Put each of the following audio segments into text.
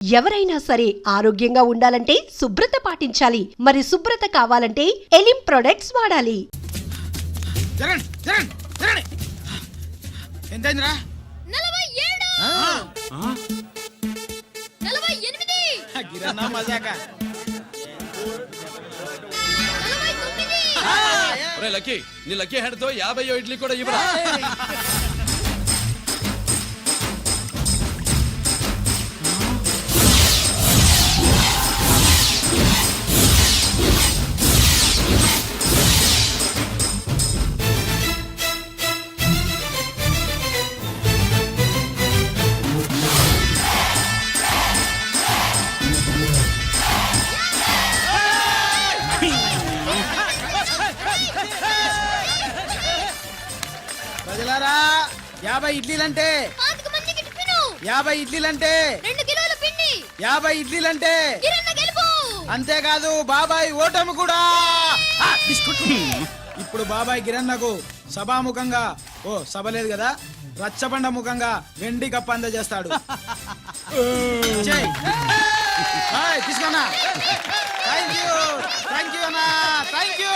ఎవరైనా సరే ఆరోగ్యంగా ఉండాలంటే శుభ్రత పాటించాలి. మరి శుభ్రత కావాలంటే ఎలిం ప్రొడక్ట్స్ వాడాలి. ఎంతైందిరా? 47 గిరన్నా మజాక. లక్కీ నీ లక్కీ హెడ్ తో 50 ఇడ్లీ కూడా ఇవ్వరా? ప్రజలారా 50 ఇడ్లీలంటే 50 ఇడ్లీలంటే 2 కిలోల పిండి 50 ఇడ్లీలంటే కిరణ గెలుపు. అంతేకాదు బాబాయ్ ఓటమి కూడా. ఇప్పుడు బాబాయ్ గిరన్నకు సభాముఖంగా సభ లేదు కదా, రచ్చబండ ముఖంగా వెండి కప్ప అందజేస్తాడు. తీసుకున్నా. థ్యాంక్ యూ అన్నా, థ్యాంక్ యూ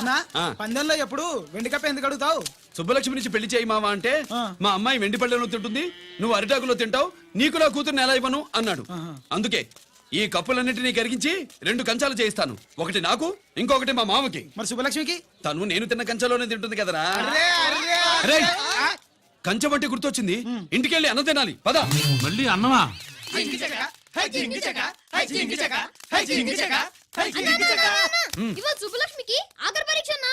అన్నా. పందెంలో ఎప్పుడు వెండి కప్ప ఎందుకు అడుగుతావు? సుబ్బలక్ష్మి నుంచి పెళ్లి చేయి మావా అంటే మా అమ్మాయి వెండి పళ్ళెలో తింటుంది, నువ్వు అరిటాకులో తింటావు, నీకు నా కూతుర్ని ఎలా ఇవ్వను అన్నాడు. అందుకే ఈ కప్పులన్నిటినీ కరిగించి 2 కంచాలు చేయిస్తాను. ఒకటి నాకు, ఇంకొకటి మా మామకి. మరి సుబ్బలక్ష్మికి? తను నేను తిన్న కంచంలోనే తింటుంది కదరా. కంచం అంటే గుర్తొచ్చింది, ఇంటికెళ్ళి అన్నం తినాలి పద. మళ్ళీ అన్నమా? ఇవాళ సుబ్బలక్ష్మికి ఆఖరి పరీక్ష అన్నా.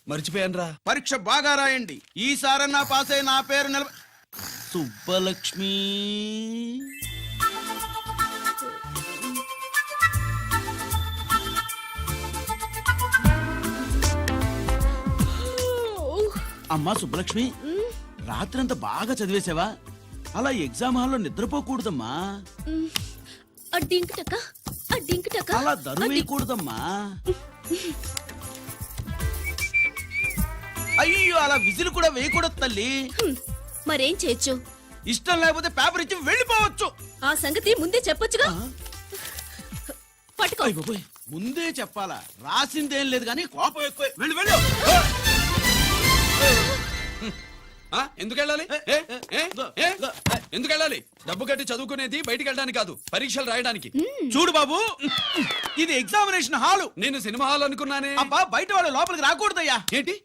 మర్చిపోయాను రా. పరీక్ష బాగా రాయండి, ఈసారన్నా పాస్ అయి నా పేరు సుబ్బలక్ష్మి. అమ్మా సుబ్బలక్ష్మి, రాత్రంతా బాగా చదివేశావా? అలా ఎగ్జామ్ హాల్లో నిద్రపోకూడదమ్మా. అలా దరువేయకూడదమ్మా. అయ్యో, అలా విజిల్ కూడా వేయకూడదు తల్లి. మరేం చేయొచ్చు? ఇష్టం లేకపోతే పేపర్ ఇచ్చి వెళ్ళిపోవచ్చు. ఆ సంగతి ముందే చెప్పొచ్చుగా. పట్టుకో. అయిపోయి ముందే చెప్పాలా? రాసిందేం లేదు కానీ కోపం ఎక్కువ. వెళ్ళు వెళ్ళు. ఎందుకు వెళ్ళాలి? ఎందుకు వెళ్ళాలి? డబ్బు కట్టి చదువుకునేది బయటికి వెళ్ళడానికి కాదు, పరీక్షలు రాయడానికి. చూడు బాబు, ఇది ఎగ్జామినేషన్ హాలు. నేను సినిమా హాల్ అనుకున్నానే. అబ్బా, బయట వాళ్ళు లోపలికి రాకూడదయ్యా. ఏంటి?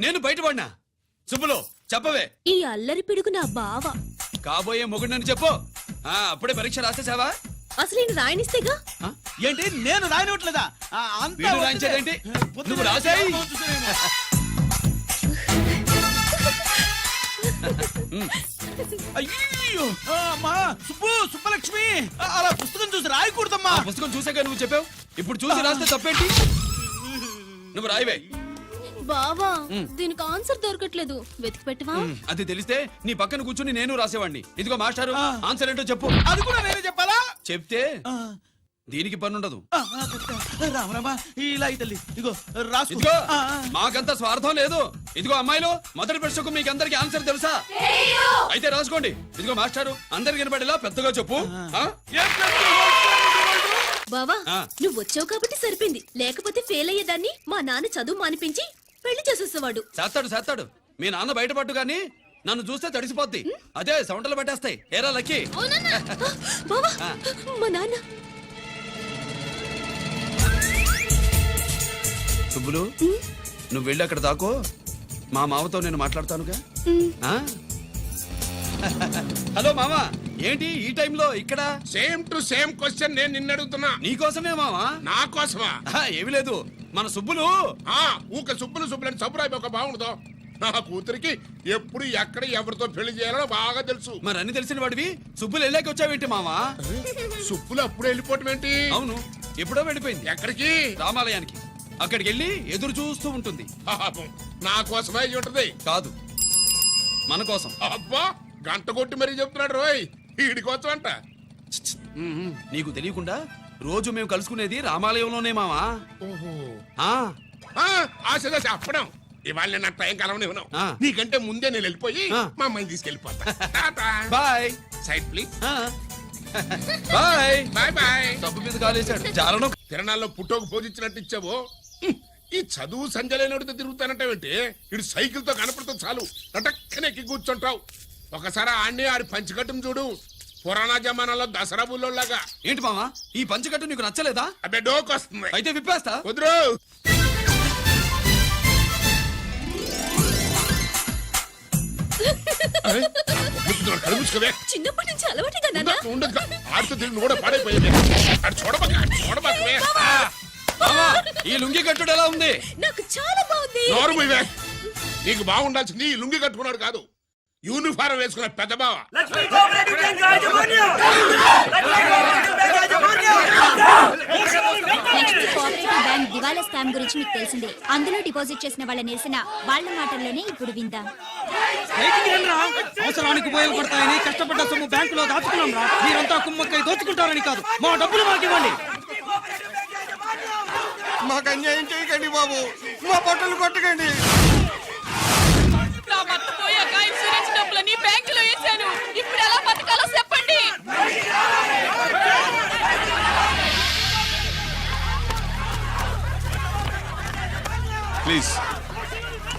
నేను బయటపడినా? సుబ్బులు చెప్పవే. ఈ అల్లరి పిడుగు నా బావ. కాబోయే మొగుడినని చెప్పు. అప్పుడే పరీక్ష రాసేసావా? అసలు నేను రాయనిస్తేగా. ఏంటి, నేను రాయనట్లేదా? వీడు రాయించేదేంటి? నువ్వు రాసాయి. అయ్యో అమ్మా, సుబ్బలక్ష్మి, అలా పుస్తకం చూసి రాయకూడదమ్మా. పుస్తకం చూసాక నువ్వు చెప్పావు, ఇప్పుడు చూసి రాస్తే తప్పేంటి? నువ్వు రాయవే. బావా, దీనికి ఆన్సర్ దొరకట్లేదు, వెతికి పెట్టవా? అది తెలిస్తే నీ పక్కన కూర్చుని నేను రాసేవాడిని. ఇదిగో మాస్టారు, ఆన్సర్ ఏంటో చెప్పు. అది కూడా నేనే చెప్పాలా? చెప్తే దీనికి పనుండదు. రామరామా, ఇలా తల్లి, ఇదిగో రాసు. ఇదిగో మాకంత స్వార్థం లేదు. ఇదిగో అమ్మాయిలు, మొదటి ప్రశ్నకు మీకు అందరికి ఆన్సర్ తెలుసా? అయితే రాసుకోండి. ఇదిగో మాస్టారు, అందరికి వినపడేలా పెద్దగా చెప్పు. బావా, నువ్వు వచ్చావు కాబట్టి సరిపోయింది, లేకపోతే ఫెయిల్ అయ్యేదాన్ని. మా నాన్న చదువు మానిపించి పెళ్లి చేసేసేవాడు. చేస్తాడు. మీ నాన్న బయటపడ్డు గాని నన్ను చూస్తే తడిసిపోద్ది. అదే సౌంటలు పెట్టేస్తాయి. ఏరా లక్కీ. బావా, మా నాన్న. సుబ్బులు, నువ్వు వెళ్ళి అక్కడ దాకో, మా మామతో నేను మాట్లాడతానుగా. హలో మామా, ఏంటి ఈ టైంలో ఇక్కడ? సేమ్ టు సేమ్ క్వశ్చన్ నేను నిన్ను అడుగుతున్నా. నీకోసమే మామా. నా కోసమా? ఏమి లేదు, మన సుబ్బులు ఊక సుబ్బులు సబ్బురాయి ఒక బాగుండదు. నా కూతురికి ఎప్పుడు ఎక్కడ ఎవరితో పెళ్లి చేయాలో బాగా తెలుసు. మరి అన్ని తెలిసిన వాడివి సుబ్బులు వెళ్ళాక వచ్చావేంటి మామా? సుబ్బులు అప్పుడు వెళ్ళిపోవటం ఏంటి? అవును, ఎప్పుడో వెళ్ళిపోయింది. ఎక్కడికి? రామాలయానికి. అక్కడికి వెళ్ళి ఎదురు చూస్తూ ఉంటుంది. నా కోసమే ఉంటది. కాదు, మన కోసం. అబ్బా, గంట కొట్టి మరీ చెప్తున్నాడు రోయ్, వీడి కోసం అంట. నీకు తెలియకుండా రోజు మేము కలుసుకునేది రామాలయంలోనే మావా. ఆశ చెప్పడం ఇవాళ నేను టైం కలవని ఉన్నావు ఆ. నీకంటే ముందే నేను వెళ్ళిపోయి ఆ. మా అమ్మాయిని తీసుకెళ్ళిపోతా tata. Bye side please. Bye bye bye. డబ్బు మీద కాలేశాడు చాలను తిరణాల్లో పుట్టోకు పోజిచ్చినట్టు ఇచ్చావు. ఈ చదువు సంజలైనడితో తిరుగుతానంటావేంటి? ఇటు సైకిల్ తో కనపడితే చాలు నటక్కనెక్కి కూర్చుంటావు. ఒకసారి ఆడిని ఆడి పంచికట్టును చూడు, పురాణ జమానాలో దసరా బుల్లోలాగా. ఏంటి మావా ఈ పంచకట్టు నీకు నచ్చలేదా? అబ్బే డోక్ వస్తుంది. అయితే విప్పేస్తా. కుదురు. కలుపుకోవే. చిన్నప్పటి నుంచి అలవాటుగా నాన్న ఉండదు ఆడితో తిరిగి కూడా పాడైపోయింది. అది చూడబాకవే. మావా ఈ లుంగి కట్టుడు ఎలా ఉంది? నాకు చాలా బాగుంది. నోరు మూయవే. నీకు బాగుండాల్సింది ఈ లుంగి కట్టుకున్నాడు కాదు, యూనిఫారం వేసుకున్న పెద్ద బావ. లక్ష్మీ కోఆపరేటివ్ బ్యాంక్ దివాలా స్కామ్ గురించి మీకు తెలిసిందే. అందులో డిపాజిట్ చేసిన వాళ్ళ నిరసన వాళ్ళ మాటల్లోనే ఇప్పుడు విందాం. అవసరానికి ఉపయోగపడతాయని కష్టపడ్డ సొమ్ము బ్యాంకులో దాచుకున్నాం రా. మీరంతా కుమ్మక్కై దోచుకుంటారని కాదు, మా డబ్బులు మాకు ఇవ్వండి. మాకు అన్యాయం చేయకండి బాబు, మా బట్టలు కొట్టకండి. నా భర్త పోయాక ఇన్సూరెన్స్ డబ్బులని బ్యాంకులో వేశాను. ఇప్పుడు ఎలా బతకాలో చెప్పండి. ప్లీజ్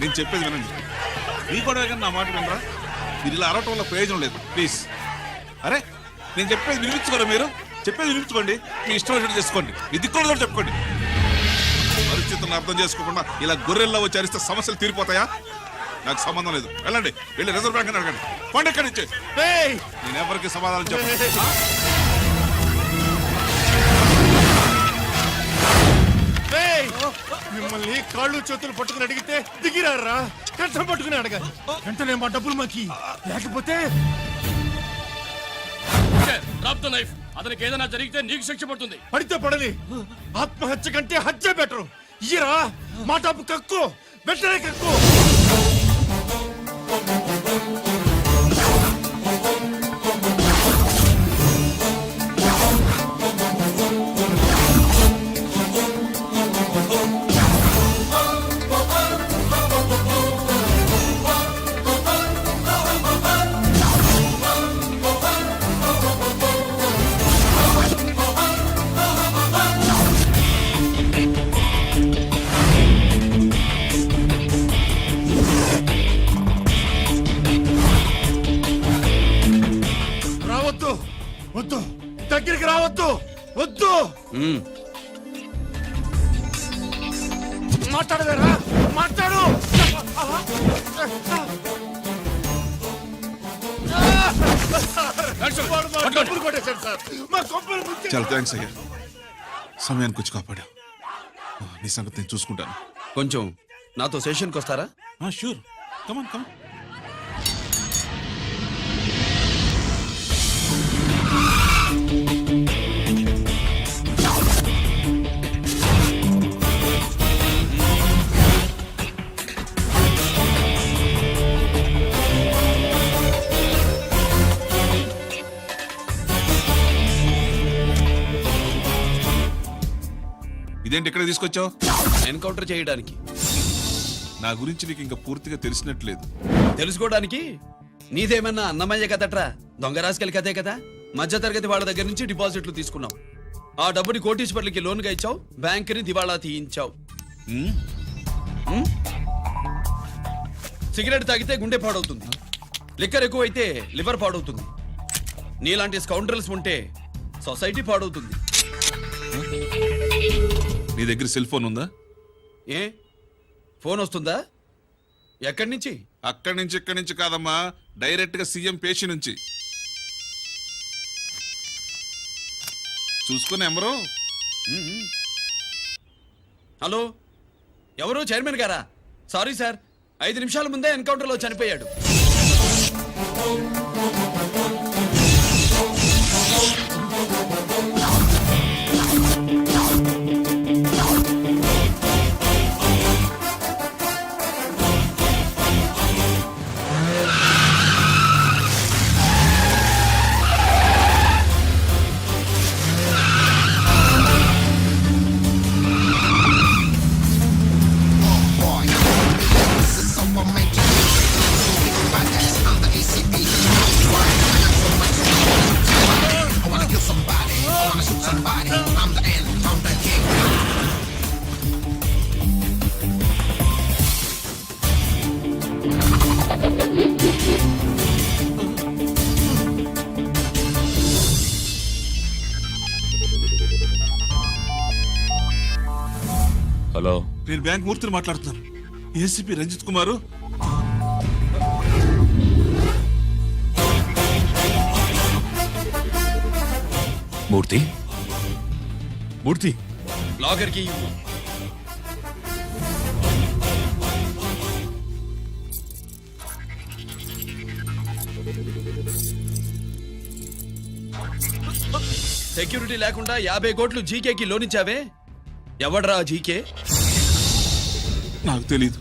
నేను చెప్పేది వినండి. మీ కూడా నా మాట వినరా? మీరు ఇలా అరవటం వల్ల ప్రయోజనం లేదు. ప్లీజ్ అరే నేను చెప్పేది వినిపించుకోరా? మీరు చెప్పేది వినిపించుకోండి, మీ ఇష్టం వచ్చినట్టు చేసుకోండి, మీ దిక్కులో చెప్పుకోండి. పరిస్థితులను అర్థం చేసుకోకుండా ఇలా గొర్రెల్లో వచ్చి అరిస్తే సమస్యలు తీరిపోతాయా? నాకు సంబంధం లేదు. వెళ్ళండి, వెళ్ళి రిజర్వ్ బ్యాంక్ అడగండి. పండి ఎక్కడి నుంచి. నేను ఎవరికి సమాధానం చెప్పను. మిమ్మల్ని కాళ్ళు చేతులు పట్టుకుని అడిగితే దిగిరారా, కష్టం పట్టుకుని అడగాలి. వెంటనే మా డబ్బులు మాకి, లేకపోతే అతనికి ఏదైనా జరిగితే నీకు శిక్ష పడుతుంది. పడితే పడని, ఆత్మహత్య కంటే హత్య బెటరు. ఇయ్యరా మా డబ్బు కక్కు, వెంటనే కక్కు. రావద్దు, వద్దు, దగ్గరికి రావద్దు, వద్దు. మాట్లాడవేరా, మాట్లాడు. వాడు మా డబ్బులు కొట్టేశాడు సార్, మా కొంపలు ముంచాడు. చాలా థ్యాంక్స్ అయ్యా, సమయానికి వచ్చి కాపాడా. నీ సంగతి నేను చూసుకుంటాను. కొంచెం నాతో సెషన్కి వస్తారా? షూర్, కమాన్ కమాన్. ఇదేంటి ఇక్కడ తీసుకొచ్చావు? ఎన్కౌంటర్ చేయడానికి. నా గురించి నీకు ఇంకా పూర్తిగా తెలిసినట్లేదు. తెలుసుకోవడానికి నీదేమన్నా అన్నమయ్య కదట్రా, దొంగ రాసుకెళ్ళి కదే కదా. మధ్య తరగతి వాళ్ళ దగ్గర నుంచి డిపాజిట్లు తీసుకున్నావు. ఆ డబ్బుని కోటీశ్వర్లకి లోన్గా ఇచ్చావు, బ్యాంకుని దివాళా తీయించావు. సిగరెట్ తాగితే గుండె పాడవుతుంది, లిక్కర్ ఎక్కువైతే లివర్ పాడవుతుంది. నీలాంటి స్కౌండ్రల్స్ ఉంటే సొసైటీ పాడవుతుంది. నీ దగ్గర సెల్ ఫోన్ ఉందా? ఏ ఫోన్ వస్తుందా? ఎక్కడి నుంచి? అక్కడి నుంచి ఇక్కడి నుంచి కాదమ్మా, డైరెక్ట్ గా సీఎం పేషి నుంచి. చూసుకుని ఎవరు? హలో, ఎవరు? చైర్మన్ గారా? సారీ సార్, 5 నిమిషాల ముందే ఎన్కౌంటర్లో చనిపోయాడు. నేను బ్యాంక్ మూర్తిని మాట్లాడుతున్నాను. ఏసీపీ రంజిత్ కుమారు. మూర్తి, మూర్తి, లాకర్ కి ఇవ్వు. సెక్యూరిటీ లేకుండా 50 కోట్లు జీకేకి లోన్ ఇచ్చావే, ఎవడ్రా జీకే? నాకు తెలీదు.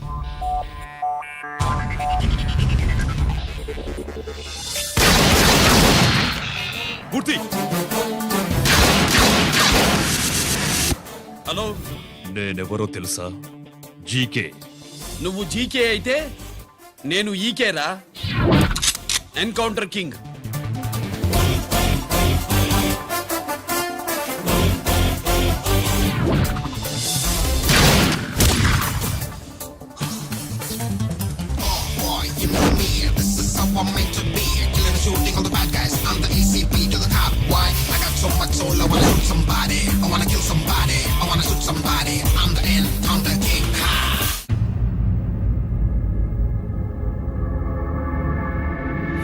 మూర్తి, హలో, నేనెవరో తెలుసా? జీకే. నువ్వు జీకే అయితే నేను ఈకేరా, ఎన్కౌంటర్ కింగ్.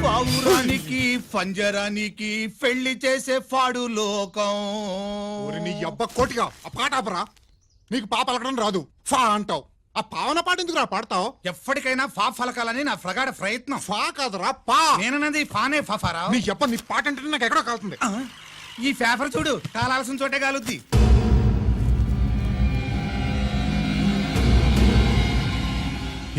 పావురానికి పంజరానికి పెళ్లి చేసే ఫాడు లోకం. నీ అబ్బ కోటిగా ఆ పాట ఆపరా. నీకు పా పలకడం రాదు, ఫా అంటావు. ఆ పావన పాట ఎందుకు రా పాడతావు? ఎప్పటికైనా ఫా ఫలకాలని నా ప్రగాఢ ప్రయత్నం. ఫా కాదురా పా. నేనన్నది ఫానే ఫారా. నీ అబ్బ నీ పాట అంటే నాకు ఎక్కడో కాలుతుంది. ఈ పేపర్ చూడు, కాలాల్సిన చోటే కాలుద్ది.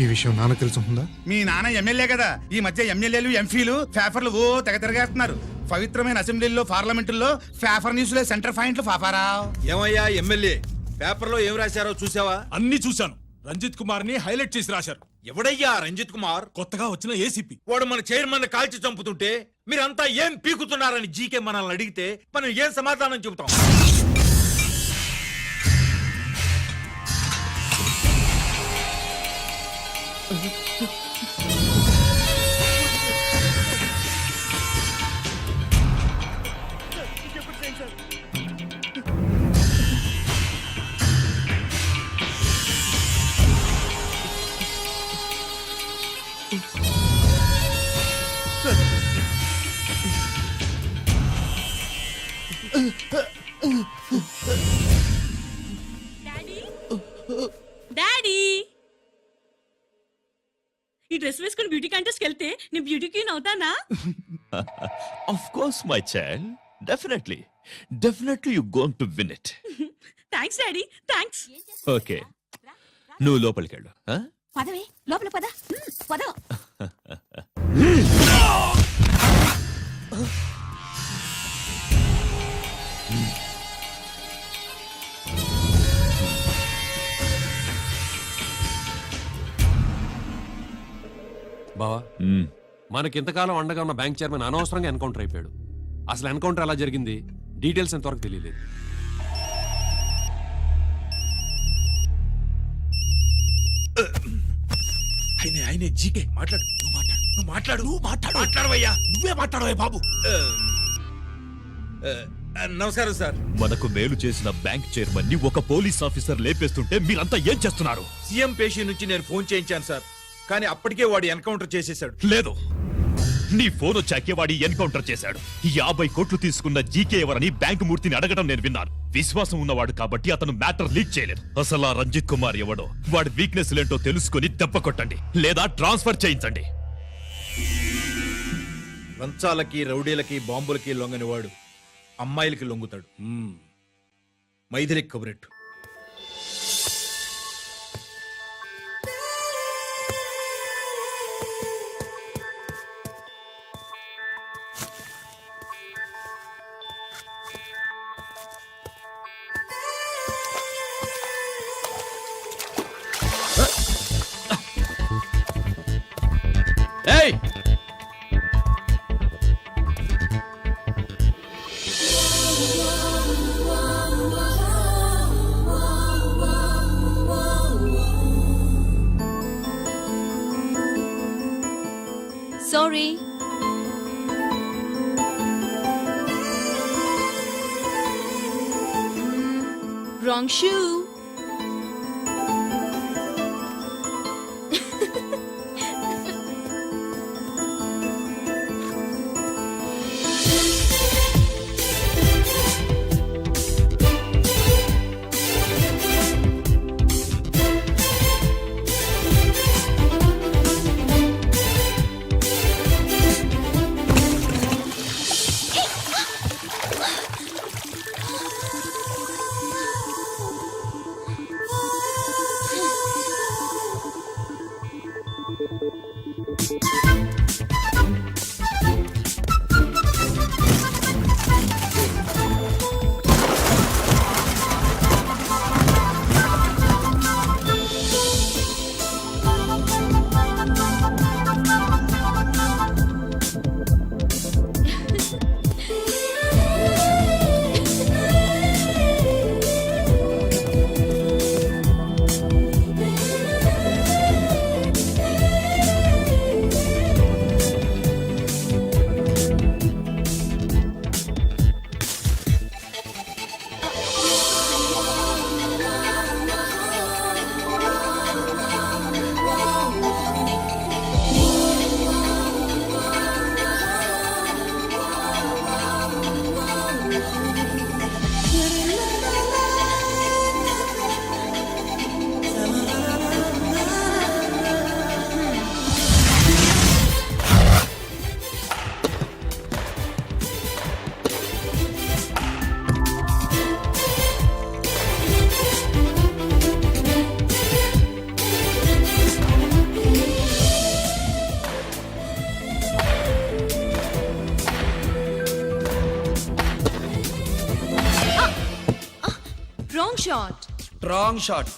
ఈ విషయం నాన్న తెలుసుందా? మీ నాన్న ఎమ్మెల్యే కదా, ఈ మధ్య ఎమ్మెల్యేలు ఎంపీలు పేపర్లు ఓ తెగ తిరగేస్తున్నారు. పవిత్రమైన అసెంబ్లీల్లో పార్లమెంటుల్లో పేపర్ న్యూస్లో సెంటర్ పాయింట్లు ఫాఫారా. ఏమయ్యా ఎమ్మెల్యే, పేపర్లో ఏం రాశారో చూసావా? అన్ని చూశాను. రంజిత్ కుమార్ ని హైలైట్ చేసి రాశారు. ఎవడయ్యా రంజిత్ కుమార్? కొత్తగా వచ్చిన ఏసీపీ. వాడు మన చైర్మన్ కాల్చి చంపుతుంటే మీరంతా ఏం పీకుతున్నారని జీకే మనల్ని అడిగితే మనం ఏం సమాధానం చెబుతాం? డాడీ, ఈ డ్రెస్ వేసుకుని బ్యూటీ కాంటెస్ట్ వెళ్తే నేను బ్యూటీ క్వీన్ అవుతానా? Of course my child, definitely, definitely you going to win it. Thanks daddy, thanks. Okay, నువ్వు లోపలికి వెళ్ళు. పదవే లోపల పద. పద. బావా, మనకింతకాలం అండగా ఉన్న బ్యాంక్ చైర్మన్ అనవసరంగా ఎన్కౌంటర్ అయిపోయాడు. అసలు ఎన్కౌంటర్ ఎలా జరిగింది, డీటెయిల్స్ ఎంతవరకు తెలియలేదు. ఆయనే జీకే. మాట్లాడు, మాట్లాడవయ్యా. నువ్వే మాట్లాడవే బాబు. నమస్కారం సార్. మనకు మేలు చేసిన బ్యాంక్ చైర్మన్ ని ఒక పోలీస్ ఆఫీసర్ లేపేస్తుంటే మీరంతా ఏం చేస్తున్నారు? సీఎం పేషి నుంచి నేను ఫోన్ చేయించాను సార్, కానీ అప్పటికే వాడు ఎన్కౌంటర్ చేసేశాడు. లేదు, నీ ఫోన్ వచ్చాకే వాడి ఎన్కౌంటర్ చేశాడు. 50 కోట్లు తీసుకున్న జీకే ఎవరని బ్యాంకు మూర్తిని అడగడం నేను విన్నాను. విశ్వాసం ఉన్నవాడు కాబట్టి అతను మ్యాటర్ లీక్ చేయలేదు. అసలు ఆ రంజిత్ కుమార్ ఎవడో, వాడి వీక్నెస్ ఏంటో తెలుసుకుని దెబ్బ కొట్టండి, లేదా ట్రాన్స్ఫర్ చేయించండి. లంచాలకి, రౌడీలకి, బాంబులకి లొంగని వాడు అమ్మాయిలకి లొంగుతాడు. మైథిలికి కబురెట్టు. ఏయ్, sorry. Wrong shoe. Wrong shot. Wrong shot.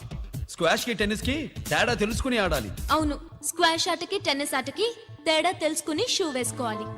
Squash కి టెన్నిస్ కి తేడా తెలుసుకుని ఆడాలి. అవును, స్క్వాష్ ఆటకి టెన్నిస్ ఆటకి తేడా తెలుసుకుని షూ వేసుకోవాలి.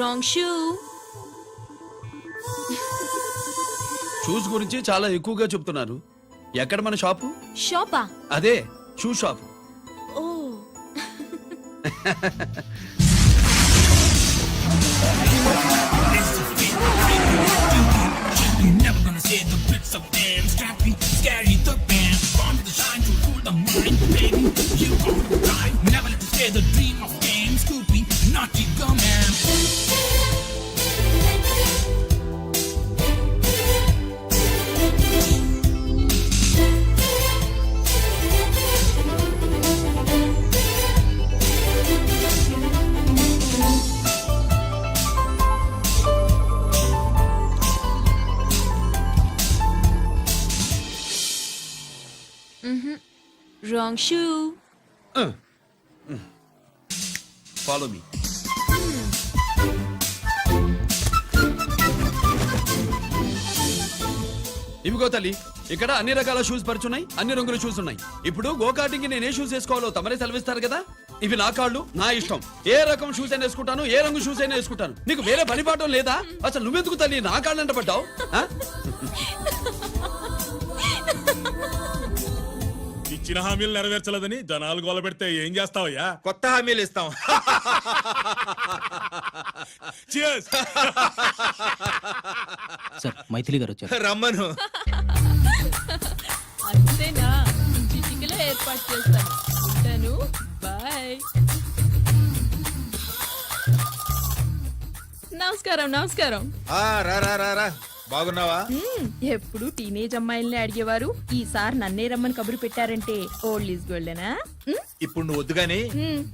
Wrong shoe. షూస్ గురించి చాలా ఎక్కువగా చెప్తున్నారు. ఎక్కడ మన షాపు? షాపా? అదే షూ షాప్. ఓ. Wrong shoe. Follow me. ఇవిగో తల్లి, ఇక్కడ అన్ని రకాల షూస్ పరిచున్నాయి, అన్ని రంగుల షూస్ ఉన్నాయి. ఇప్పుడు గోకార్టింగ్ నేను ఏ షూస్ వేసుకోవాలో తమరే సెలవిస్తారు కదా. ఇవి నా కాళ్ళు, నా ఇష్టం. ఏ రకం షూస్ అయినా వేసుకుంటాను, ఏ రంగు షూస్ అయినా వేసుకుంటాను. నీకు వేరే పని పాఠం లేదా? అసలు నువ్వెందుకు తల్లి నా కాళ్ళు అంట పడ్డావు? ఇచ్చిన హామీలు నెరవేర్చలేదని జనాలు గోల పెడితే ఏం చేస్తావయ్యా? కొత్త హామీలు ఇస్తాం. Cheers. సార్ మైథిలి గారు వచ్చారు. రమ్మను. అంతేనా? చిటికలో ఏర్పాటు చేస్తాను. ఉంటాను. బాయ్. నమస్కారం. నమస్కారం. రా రా రా రా. బాగున్నావా? ఎప్పుడు టీనేజ్ అమ్మాయిల్ని అడిగేవారు, ఈసారి నన్నే రమ్మని కబురు పెట్టారంటే ఓల్డ్ ఈజ్ గోల్డెనా? ఇప్పుడు నువ్వు వద్దుగాని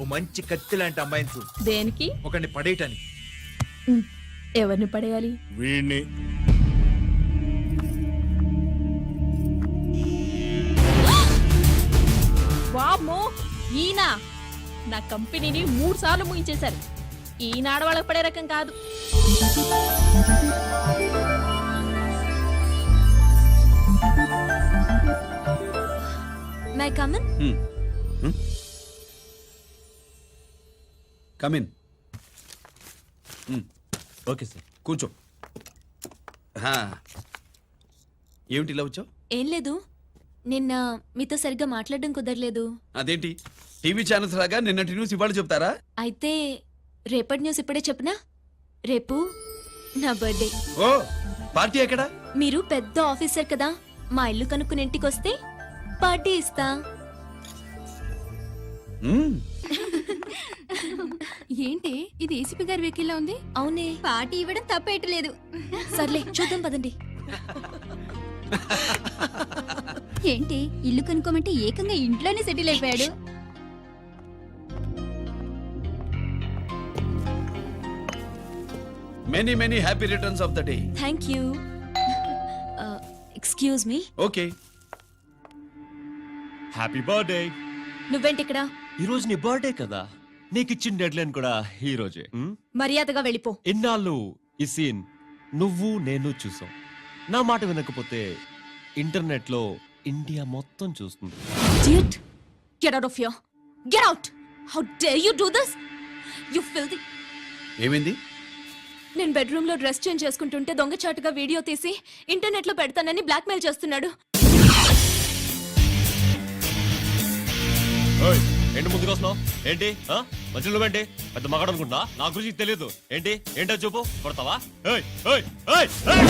ఓ మంచి కత్తి లాంటి అమ్మాయిని చూడు. దేనికి? ఒకరిని పడేయటానికి. ఎవరిని పడేయాలి? వీణ్ణి. వామ్మో, ఈయన నా కంపెనీని 3 సార్లు ముగించేశారు. ఈయన ఆడవాళ్ళకి పడే రకం కాదు. My come on. Come in. Okay sir. కూర్చో. ఏమిటి ఇలా వచ్చావు? ఏం లేదు, నిన్న మీతో సరిగ్గా మాట్లాడడం కుదరలేదు. అదేంటి టీవీ ఛానల్స్ లాగా నిన్నటి న్యూస్ ఇవాళ చెప్తారా? అయితే రేపటి న్యూస్ ఇప్పుడే చెప్పనా? రేపు నా బర్త్డే. ఓ, పార్టీ ఎక్కడ? మీరు పెద్ద ఆఫీసర్ కదా, మా ఇల్లు కనుక్కుని ఇంటికి వస్తే పార్టీ ఇస్తా. ఏంటి ఇది ఏసీపీ గారి వెహికల్లా ఉంది? అవునే, పార్టీ ఇవ్వడం తప్పేయట్లేదు. సర్లే చూద్దాం పదండి. ఏంటి ఇల్లు కనుక్కోమంటే ఏకంగా ఇంట్లోనే సెటిల్ అయిపోయాడు. Many many happy returns of the day. Thank you. Excuse me. Okay. Happy birthday. నువ్వేంటి ఇక్కడ? ఈ రోజు నీ బర్త్డే కదా, నీకు ఇచ్చిన డెడ్ లైన్ కూడా ఈ రోజే. మర్యాదగా వెళ్ళిపో. ఇన్నాళ్ళు ఈ సీన్ నువ్వు నేను చూసాం. నా మాట వినకపోతే ఇంటర్నెట్ లో ఇండియా మొత్తం చూస్తుంది. Idiot! Get out of here. Get out! How dare you do this? You filthy. ఏమైంది? నేను బెడ్రూమ్ లో డ్రెస్ చేంజ్ చేసుకుంటుంటే దొంగచాటుగా వీడియో తీసి ఇంటర్నెట్ లో పెడతానని బ్లాక్మెయిల్ చేస్తున్నాడు. ఏంటి ముందుకు వస్తున్నావు? ఏంటి మధ్యలో ఏంటి? పెద్ద మగాడు అనుకుంటా, నా గురించి తెలియదు. ఏంటి ఏంటో చూపు, కొడతావా? ఏయ్, ఏయ్, ఏయ్, ఏయ్!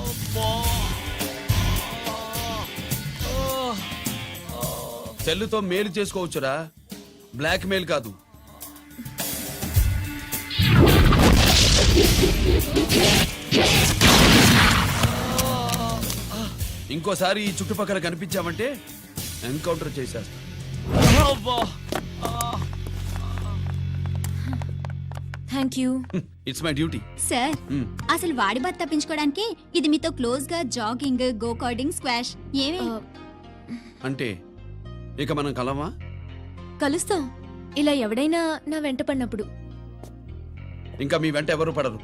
అబ్బా! సెల్లుతో మేలు చేసుకోవచ్చురా, బ్లాక్ మెయిల్ కాదు. ఇంకోసారి ఈ చుట్టుపక్కల కనిపించామంటే ఎన్కౌంటర్ చేసేస్తా. Thank you. It's my duty. Sir అసలు వాడి బాధ తప్పించుకోవడానికి ఇది మీతో క్లోజ్ గా జాగింగ్ గో కార్డింగ్ స్క్వాష్ ఏమే అంటే ఇక మనం కలవా? కలుస్తాం ఇలా ఎవడైనా నా వెంట పడినప్పుడు. ఇంకా మీ వెంట ఎవరు పడరు.